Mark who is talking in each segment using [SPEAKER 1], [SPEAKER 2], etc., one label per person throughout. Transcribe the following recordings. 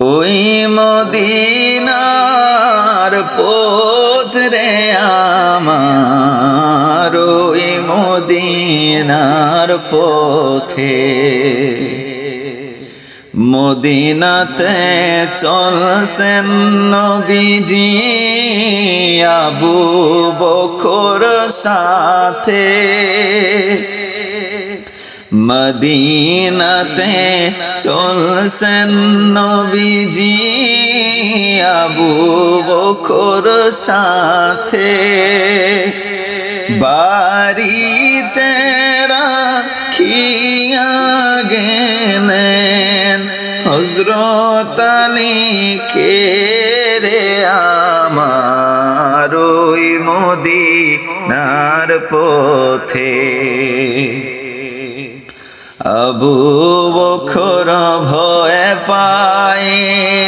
[SPEAKER 1] ওই মদিনার পথ রে আমার, ওই মদিনার পথে মদিনাতে চলছেন নবীজি আবু বকর সাথে। মদিনাতে চলছেন নবীজি আবু বকর সাথে। বাড়িতে রাখিয়া গেলেন হযরত আলীকে রে আমার, ওই মদিনার পথে। আবু বকর ভয় পাইলেন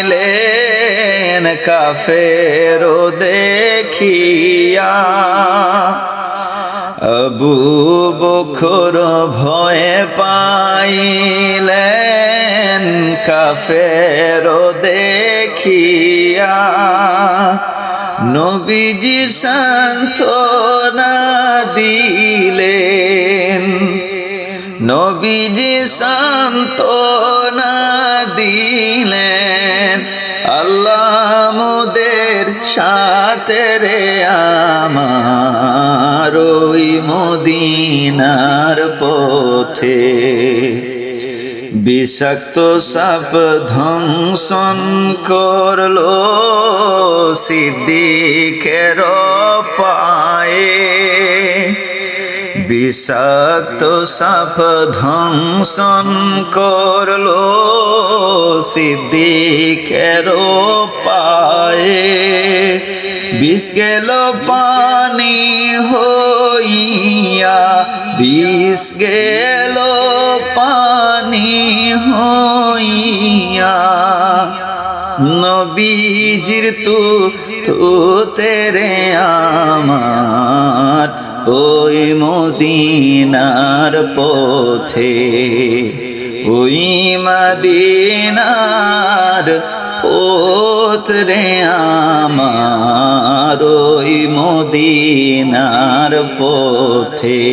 [SPEAKER 1] কাফের দেখিয়া। আবু বকর ভয় পাইলেন কাফের দেখিয়া। নবীজি সান্ত্বনা দিলেন, নবীজি সান্ত্বনা দিলেন, আল্লাহ মোদের সাথে রে আমার, ওই মদিনার পথে। বিষাক্ত সাপ ধ্বংসন করলো সিদ্দিকের পায়ে। বিষাক্ত সাপ ধ্বংসন করলো সিদ্দিকের পায়ে। বিষ গেল পানি হইয়া, বিষ গেল পানি হইয়া। নবীজির তু তেরে আমার, ওই মদিনার পথে। ওই মদিনার পথ রে আমার, ওই মদিনার পথে।